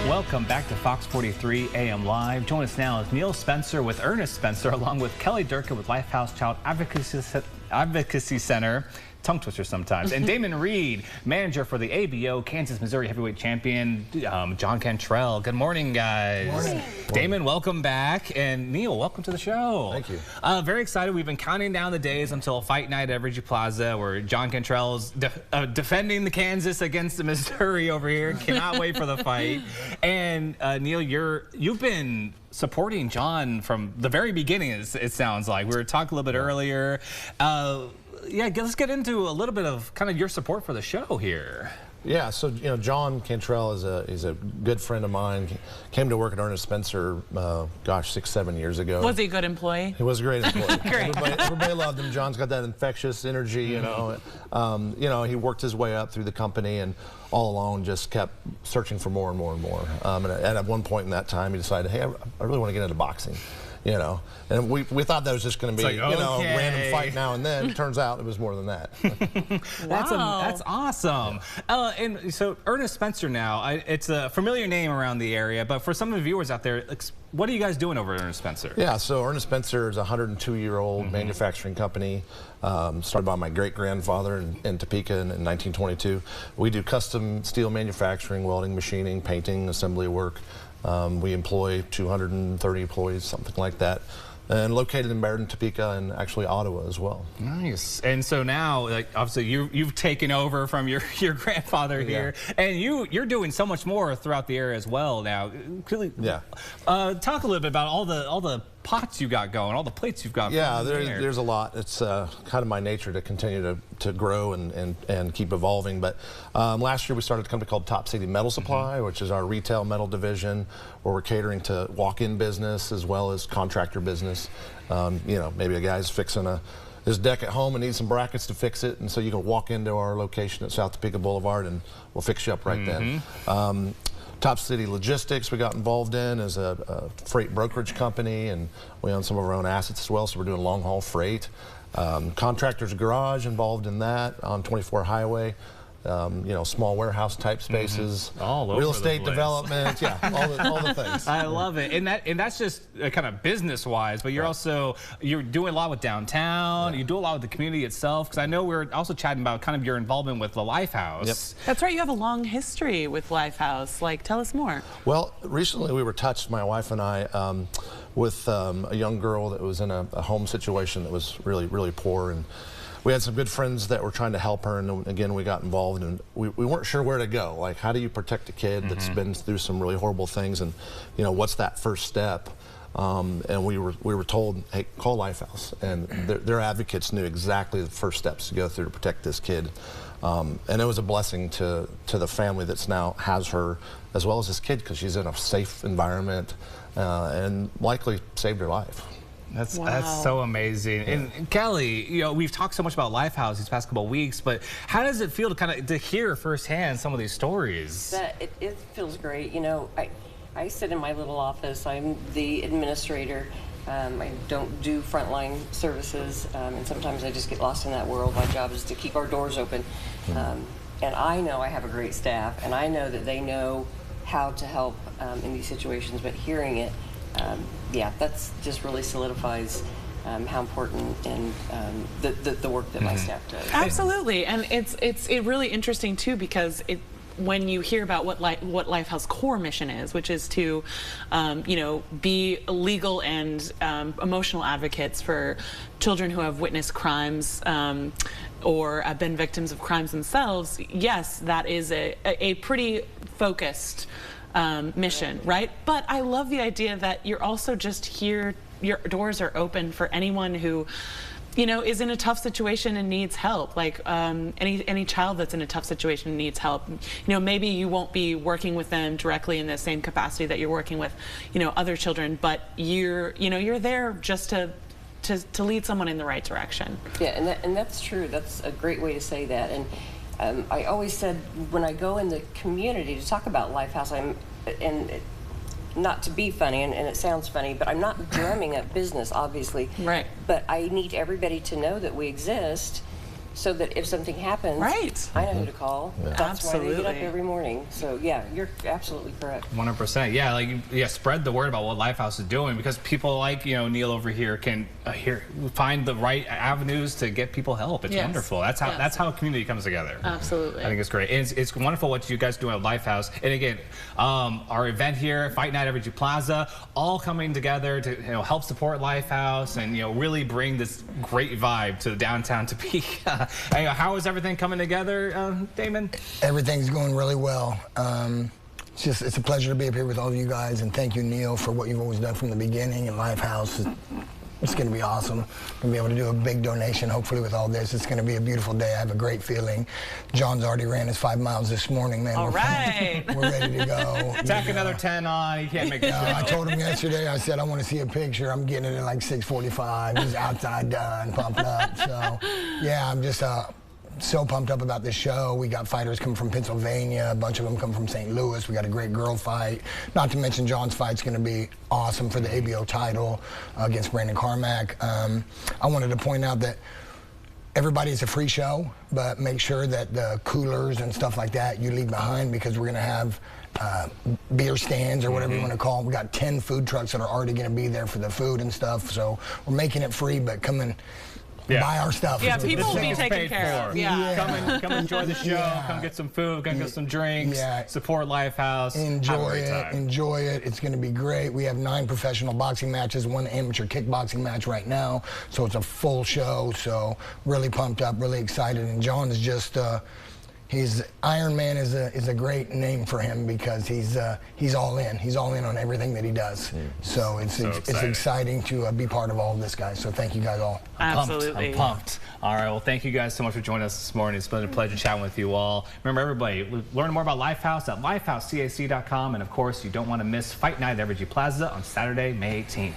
Welcome back to Fox 43 AM Live. Join us now is Neil Spencer with Ernest Spencer, along with Kelly Durkin with Lifehouse Child Advocacy Center. Tongue twister sometimes. And Damon Reed, manager for the ABO Kansas Missouri Heavyweight Champion, John Cantrell. Good morning, guys. Morning. Damon, welcome back. And Neil, welcome to the show. Thank you. Very excited. We've been counting down the days until Fight Night at Evergy Plaza, where John Cantrell is defending the Kansas against the Missouri over here. Cannot wait for the fight. And Neil, you've been supporting John from the very beginning, it sounds like. We were talking a little bit earlier. Yeah, let's get into a little bit of kind of your support for the show here. Yeah, so John Cantrell is a good friend of mine. Came to work at Ernest Spencer, gosh, 6-7 years ago. Was he a good employee? He was a great employee. Great. Everybody loved him. John's got that infectious energy, you know. He worked his way up through the company and all along just kept searching for more and more and more. And at one point in that time, he decided, hey, I really want to get into boxing. And we thought that was just going to be, like, a random fight now and then. Turns out it was more than that. Wow. That's awesome. And so Ernest Spencer now, it's a familiar name around the area, but for some of the viewers out there, what are you guys doing over at Ernest Spencer? Yeah, so Ernest Spencer is a 102-year-old manufacturing company, started by my great-grandfather in Topeka in 1922. We do custom steel manufacturing, welding, machining, painting, assembly work. We employ 230 employees, something like that, and located in Meriden, Topeka, and actually Ottawa as well. Nice. And so now, like, obviously, you've taken over from your grandfather here, and you're doing so much more throughout the area as well now. Yeah. Talk a little bit about all the pots you got going, all the plates you've got. Yeah, there's a lot. It's kind of my nature to continue to grow and keep evolving. But last year we started a company called Top City Metal Supply, which is our retail metal division, where we're catering to walk-in business as well as contractor business. Maybe a guy's fixing his deck at home and needs some brackets to fix it, and so you can walk into our location at South Topeka Boulevard and we'll fix you up right then. Top City Logistics we got involved in as a freight brokerage company, and we own some of our own assets as well, so we're doing long haul freight. Contractors Garage involved in that on 24 Highway. Small warehouse type spaces, real estate development, yeah, all the things. I love it, and that's just kind of business wise, but you're doing a lot with downtown. You do a lot with the community itself, because I know we're also chatting about kind of your involvement with the Lifehouse. Yep. That's right. You have a long history with Lifehouse. Like, tell us more. Well, recently we were touched, my wife and I, with a young girl that was in a home situation that was really, really poor, and we had some good friends that were trying to help her, and again, we got involved, and we weren't sure where to go. Like, how do you protect a kid that's been through some really horrible things, and what's that first step? And we were told, hey, call Lifehouse, and their advocates knew exactly the first steps to go through to protect this kid. And it was a blessing to the family that's now has her, as well as this kid, because she's in a safe environment, and likely saved her life. That's so amazing. And Kelly, we've talked so much about Lifehouse these past couple of weeks, but how does it feel to hear firsthand some of these stories? It feels great. I sit in my little office. I'm the administrator. I don't do frontline services, and sometimes I just get lost in that world. My job is to keep our doors open. And I know I have a great staff, and I know that they know how to help in these situations, but hearing it, yeah, that's just really solidifies how important and the work that my staff does. Absolutely, and it's really interesting too, because when you hear about what Lifehouse core mission is, which is to, be legal and emotional advocates for children who have witnessed crimes or have been victims of crimes themselves. Yes, that is a pretty focused mission, right? But I love the idea that you're also just here, your doors are open for anyone who, is in a tough situation and needs help. Like any child that's in a tough situation and needs help. Maybe you won't be working with them directly in the same capacity that you're working with, other children, but you're there just to lead someone in the right direction. Yeah, and that's true. That's a great way to say that. And I always said when I go in the community to talk about Lifehouse, not to be funny, and it sounds funny, but I'm not drumming up business, obviously. Right. But I need everybody to know that we exist, so that if something happens, Right. I know who to call. That's why they get up Absolutely. every morning. So yeah, you're absolutely correct. 100%. Yeah, like spread the word about what Lifehouse is doing, because people like Neil over here can find the right avenues to get people help. It's Yes. wonderful. That's how a community comes together. Absolutely. I think it's great. And it's wonderful what you guys do at Lifehouse. And again, our event here, Fight Night at Evergy Plaza, all coming together to help support Lifehouse and really bring this great vibe to downtown Topeka. How is everything coming together, Damon? Everything's going really well. It's a pleasure to be up here with all of you guys, and thank you, Neil, for what you've always done from the beginning. And Lifehouse, it's going to be awesome. We'll be able to do a big donation, hopefully, with all this. It's going to be a beautiful day. I have a great feeling. John's already ran his 5 miles this morning, man. All right. We're ready to go. Tack another 10 on. You can't make it. I told him yesterday, I said, I want to see a picture. I'm getting it at like 6:45. He's outside done, pumped up. So, yeah, I'm just so pumped up about this show. We got fighters coming from Pennsylvania. A bunch of them come from St. Louis. We got a great girl fight. Not to mention John's fight's going to be awesome for the ABO title against Brandon Carmack. I wanted to point out that everybody's a free show, but make sure that the coolers and stuff like that you leave behind, because we're going to have beer stands or whatever you want to call them. We got 10 food trucks that are already going to be there for the food and stuff. So we're making it free, but come and buy our stuff. Yeah, people will This be thing is taken paid care of. for. Yeah. Come enjoy the show. Come get some food. Come get some drinks. Support Lifehouse. Have a Enjoy great it. time. Enjoy it. It's going to be great. We have 9 professional boxing matches, 1 amateur kickboxing match right now. So it's a full show. So really pumped up, really excited. And John is just Iron Man is a great name for him, because he's all in. He's all in on everything that he does. So it's exciting to be part of all of this, guys. So thank you guys all. Absolutely. I'm pumped. All right, well, thank you guys so much for joining us this morning. It's been a pleasure chatting with you all. Remember, everybody, learn more about Lifehouse at lifehousecac.com. And, of course, you don't want to miss Fight Night at Evergy Plaza on Saturday, May 18th.